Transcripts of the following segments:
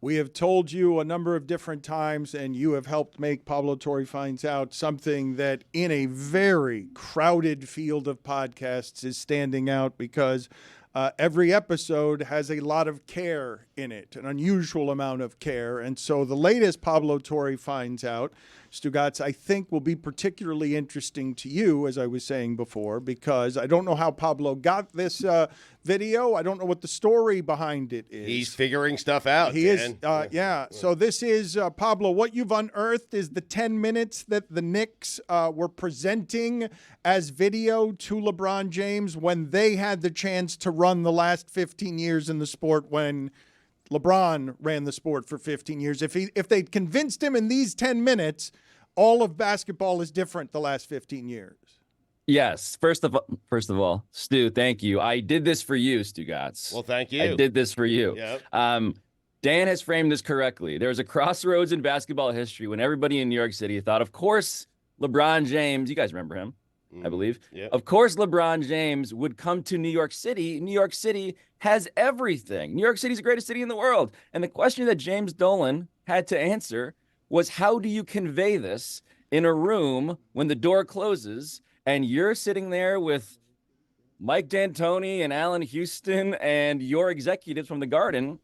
We have told you a number of different times, and you have helped make Pablo Torre Finds Out something that in a very crowded field of podcasts is standing out because every episode has a lot of care in it, an unusual amount of care. And so the latest Pablo Torre Finds Out, Stugotz, I think will be particularly interesting to you, as I was saying before, because I don't know how Pablo got this video. I don't know what the story behind it is. He's figuring stuff out. He is, yeah. So this is, Pablo, what you've unearthed is the 10 minutes that the Knicks were presenting as video to LeBron James when they had the chance to run the last 15 years in the sport when LeBron ran the sport for 15 years. If they'd convinced him in these 10 minutes, all of basketball is different the last 15 years. Yes. First of all, Stu, thank you. I did this for you, Stugotz. Well, thank you. I did this for you. Yep. Dan has framed this correctly. There was a crossroads in basketball history when everybody in New York City thought, of course, LeBron James, you guys remember him, I believe. Yep. Of course, LeBron James would come to New York City. New York City has everything. New York City is the greatest city in the world. And the question that James Dolan had to answer was, how do you convey this in a room when the door closes and you're sitting there with Mike D'Antoni and Allen Houston and your executives from the Garden,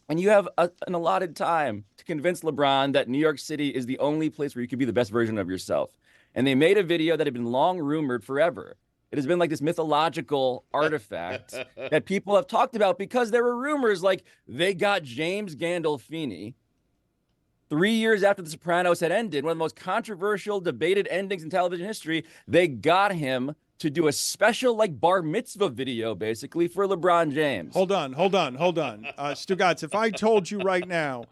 and you have an allotted time to convince LeBron that New York City is the only place where you could be the best version of yourself. And they made a video that had been long rumored forever. It has been like this mythological artifact that people have talked about because there were rumors like they got James Gandolfini 3 years after The Sopranos had ended, one of the most controversial, debated endings in television history. They got him to do a special, like, bar mitzvah video, basically, for LeBron James. Hold on. Stugotz, if I told you right now,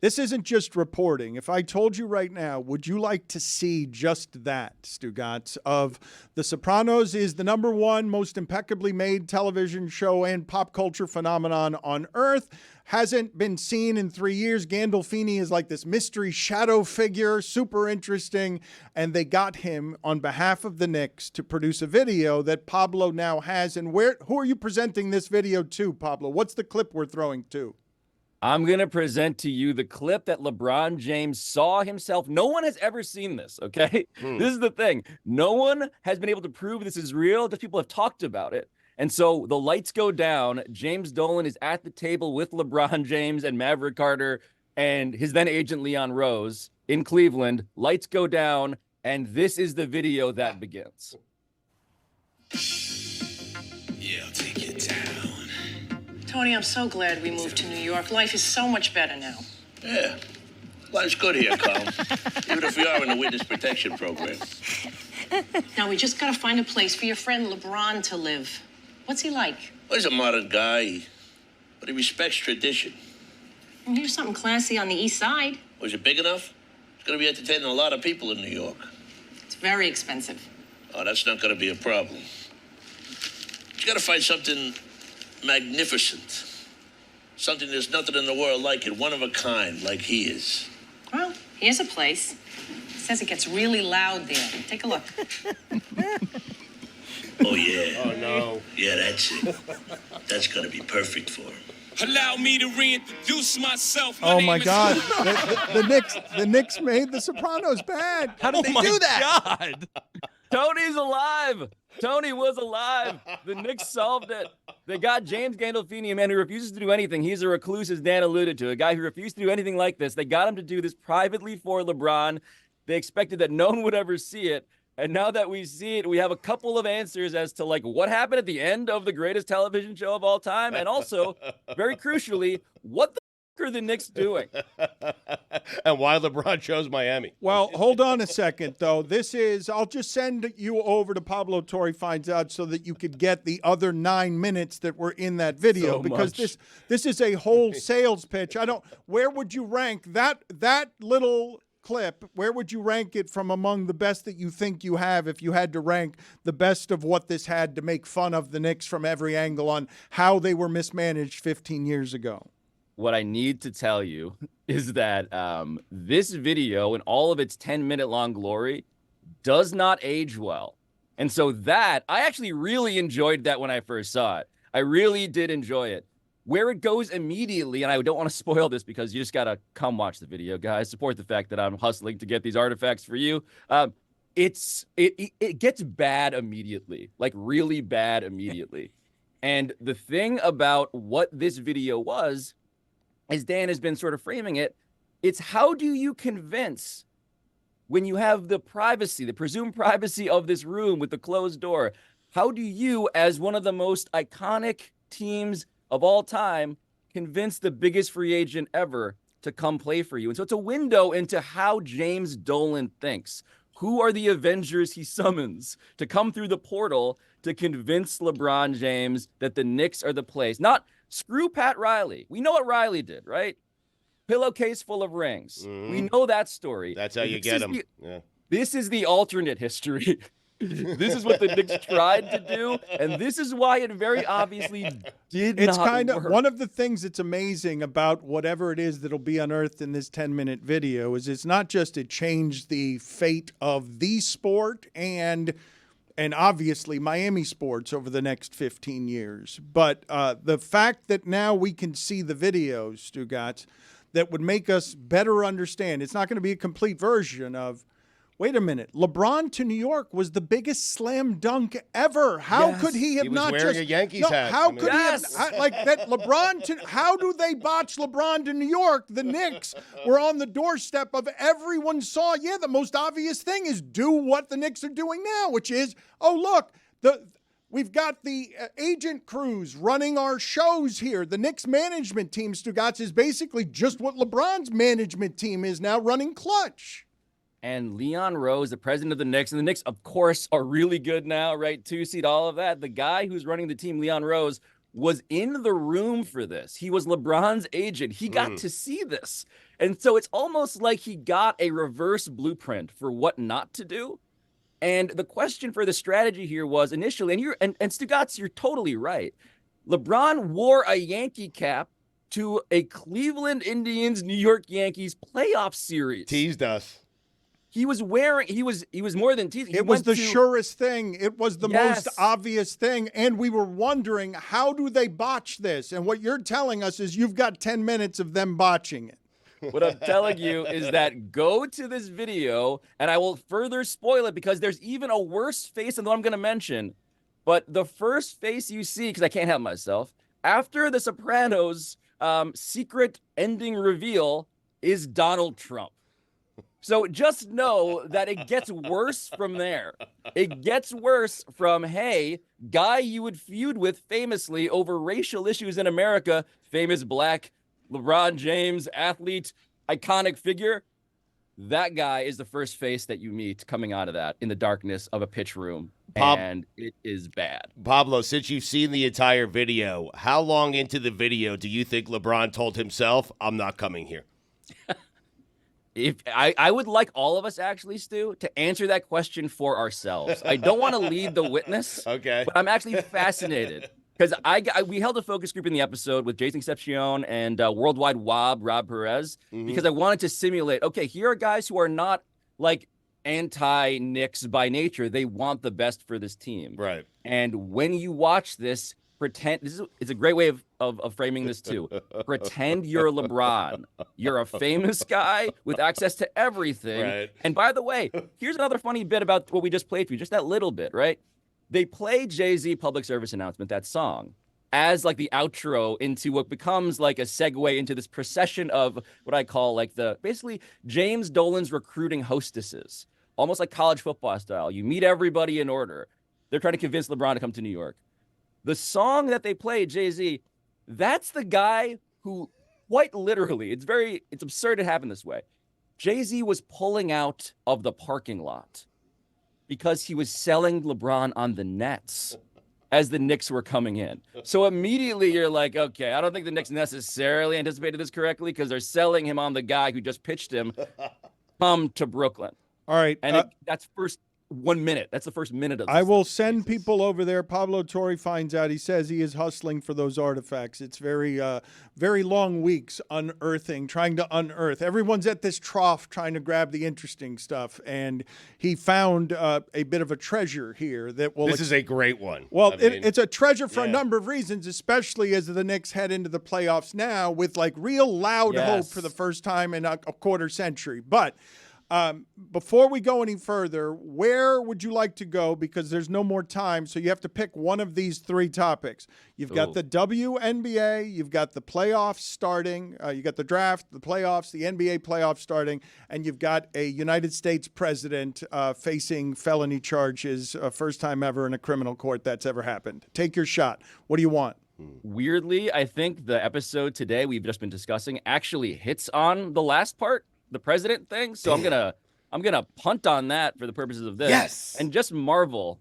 this isn't just reporting. If I told you right now, would you like to see just that, Stugotz, of The Sopranos is the #1 most impeccably made television show and pop culture phenomenon on Earth, hasn't been seen in 3 years. Gandolfini is like this mystery shadow figure, super interesting, and they got him on behalf of the Knicks to produce a video that Pablo now has. And who are you presenting this video to, Pablo? What's the clip we're throwing to? I'm going to present to you the clip that LeBron James saw himself. No one has ever seen this, okay? This is the thing. No one has been able to prove this is real. Just people have talked about it. And so the lights go down. James Dolan is at the table with LeBron James and Maverick Carter and his then agent Leon Rose in Cleveland. Lights go down, and this is the video that begins. Yeah, I'll take you down. Tony, I'm so glad we moved to New York. Life is so much better now. Yeah, life's good here, Carl. Even if we are in the witness protection program. Now we just gotta find a place for your friend LeBron to live. What's he like? Well, he's a modern guy, but he respects tradition. Well, here's something classy on the east side. Was it big enough? It's going to be entertaining a lot of people in New York. It's very expensive. Oh, that's not going to be a problem. You got to find something magnificent. Something there's nothing in the world like it, one of a kind, like he is. Well, here's a place. It says it gets really loud there. Take a look. Oh, yeah. Oh, no. Yeah, that's it. That's going to be perfect for him. Allow me to reintroduce myself. Oh my God! The Knicks made The Sopranos bad. How did they do that? God. Tony's alive. Tony was alive. The Knicks solved it. They got James Gandolfini, a man who refuses to do anything. He's a recluse, as Dan alluded to, a guy who refused to do anything like this. They got him to do this privately for LeBron. They expected that no one would ever see it. And now that we see it, we have a couple of answers as to, like, what happened at the end of the greatest television show of all time. And also, very crucially, what the f*** are the Knicks doing? And why LeBron chose Miami. Well, hold on a second, though. I'll just send you over to Pablo Torre Finds Out so that you could get the other 9 minutes that were in that video. So because much. this is a whole sales pitch. Where would you rank that little clip? Where would you rank it from among the best that you think you have if you had to rank the best of what this had to make fun of the Knicks from every angle on how they were mismanaged 15 years ago? What I need to tell you is that this video, in all of its 10-minute long glory, does not age well. And so I actually really enjoyed that when I first saw it. I really did enjoy it. where it goes immediately, and I don't want to spoil this because you just got to come watch the video, guys. Support the fact that I'm hustling to get these artifacts for you. It gets bad immediately, like really bad immediately. And the thing about what this video was, as Dan has been sort of framing it, it's how do you convince, when you have the privacy, the presumed privacy of this room with the closed door, how do you, as one of the most iconic teams of all time, convince the biggest free agent ever to come play for you? And so it's a window into how James Dolan thinks. Who are the Avengers he summons to come through the portal to convince LeBron James that the Knicks are the place? Not screw Pat Riley. We know what Riley did, right? Pillowcase full of rings. We know that story. That's how you get him. This is the alternate history. This is what the Knicks tried to do, and this is why it very obviously did not work. It's kind of one of the things that's amazing about whatever it is that'll be unearthed in this 10-minute video is it's not just it changed the fate of the sport and obviously Miami sports over the next 15 years, but the fact that now we can see the videos, Stugotz, that would make us better understand. It's not going to be a complete version of, wait a minute, LeBron to New York was the biggest slam dunk ever. How could he have not wearing just a Yankees hat. How could he have like that? LeBron to how do they botch LeBron to New York? The Knicks were on the doorstep of everyone saw. Yeah, the most obvious thing is do what the Knicks are doing now, which is look, we've got the agent crews running our shows here. The Knicks management team, Stugotz, is basically just what LeBron's management team is now, running Clutch. And Leon Rose, the president of the Knicks, and the Knicks, of course, are really good now, right? 2-seed, all of that. The guy who's running the team, Leon Rose, was in the room for this. He was LeBron's agent. He got to see this. And so it's almost like he got a reverse blueprint for what not to do. And the question for the strategy here was initially, and Stugotz, you're totally right. LeBron wore a Yankee cap to a Cleveland Indians, New York Yankees playoff series. Teased us. He was wearing, he was more than teasing. It was the surest thing. It was the most obvious thing. And we were wondering, how do they botch this? And what you're telling us is you've got 10 minutes of them botching it. What I'm telling you is that go to this video, and I will further spoil it because there's even a worse face than the one I'm going to mention. But the first face you see, because I can't help myself, after the Sopranos secret ending reveal is Donald Trump. So just know that it gets worse from there. It gets worse from, hey, guy you would feud with famously over racial issues in America, famous black LeBron James, athlete, iconic figure. That guy is the first face that you meet coming out of that in the darkness of a pitch room. And it is bad. Pablo, since you've seen the entire video, how long into the video do you think LeBron told himself, I'm not coming here? If I would like all of us actually, Stu, to answer that question for ourselves. I don't want to lead the witness. Okay. But I'm actually fascinated because we held a focus group in the episode with Jason Concepcion and Worldwide Wob, Rob Perez, because I wanted to simulate, okay, here are guys who are not like anti-Knicks by nature. They want the best for this team. Right. And when you watch this, it's a great way of framing this too. Pretend you're LeBron. You're a famous guy with access to everything. Right. And by the way, here's another funny bit about what we just played for you, just that little bit, right? They play Jay-Z Public Service Announcement, that song, as like the outro into what becomes like a segue into this procession of what I call like basically James Dolan's recruiting hostesses, almost like college football style. You meet everybody in order. They're trying to convince LeBron to come to New York. The song that they play, Jay-Z, that's the guy who, quite literally, it's absurd to happen this way. Jay-Z was pulling out of the parking lot because he was selling LeBron on the Nets as the Knicks were coming in. So immediately you're like, okay, I don't think the Knicks necessarily anticipated this correctly because they're selling him on the guy who just pitched him come to Brooklyn. All right. And that's first 1 minute. That's the first minute of this. I will send people over there. Pablo Torre finds out. He says he is hustling for those artifacts. It's very, very long weeks unearthing, trying to unearth. Everyone's at this trough trying to grab the interesting stuff, and he found a bit of a treasure here that will. This is a great one. Well, I mean, it's a treasure for a yeah. number of reasons, especially as the Knicks head into the playoffs now with like real loud hope for the first time in a quarter century. But before we go any further, where would you like to go? Because there's no more time, so you have to pick one of these three topics. You've got the WNBA, you've got the playoffs starting, you got the draft, the playoffs, the NBA playoffs starting, and you've got a United States president facing felony charges, first time ever in a criminal court that's ever happened. Take your shot. What do you want? Weirdly, I think the episode today we've just been discussing actually hits on the last part, the president thing. So I'm gonna punt on that for the purposes of this. Yes. And just marvel.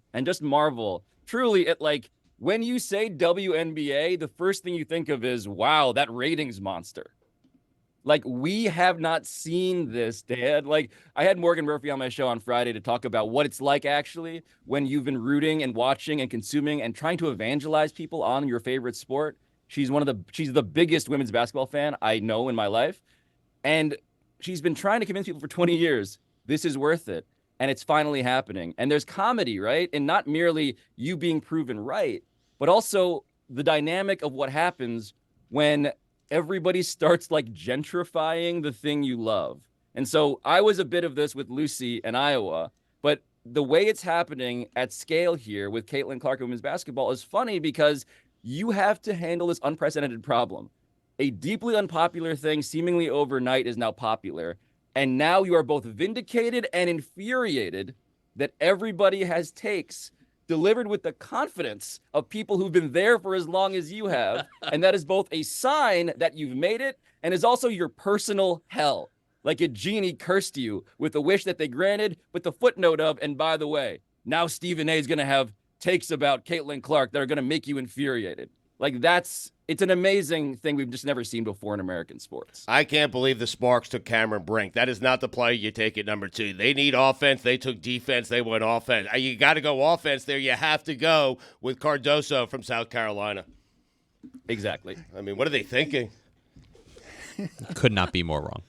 Truly, it like when you say WNBA, the first thing you think of is, wow, that ratings monster. Like, we have not seen this, Dad. Like, I had Morgan Murphy on my show on Friday to talk about what it's like, actually, when you've been rooting and watching and consuming and trying to evangelize people on your favorite sport. She's the biggest women's basketball fan I know in my life. And she's been trying to convince people for 20 years, this is worth it. And it's finally happening. And there's comedy, right? And not merely you being proven right, but also the dynamic of what happens when everybody starts like gentrifying the thing you love. And so I was a bit of this with Lucy in Iowa, but the way it's happening at scale here with Caitlin Clark and women's basketball is funny because you have to handle this unprecedented problem. A deeply unpopular thing seemingly overnight is now popular. And now you are both vindicated and infuriated that everybody has takes delivered with the confidence of people who've been there for as long as you have. And that is both a sign that you've made it and is also your personal hell. Like a genie cursed you with a wish that they granted, with the footnote of, and by the way, now Stephen A is going to have takes about Caitlin Clark that are going to make you infuriated. Like it's an amazing thing we've just never seen before in American sports. I can't believe the Sparks took Cameron Brink. That is not the player you take at number 2. They need offense. They took defense. They went offense. You got to go offense there. You have to go with Cardoso from South Carolina. Exactly. I mean, what are they thinking? Could not be more wrong.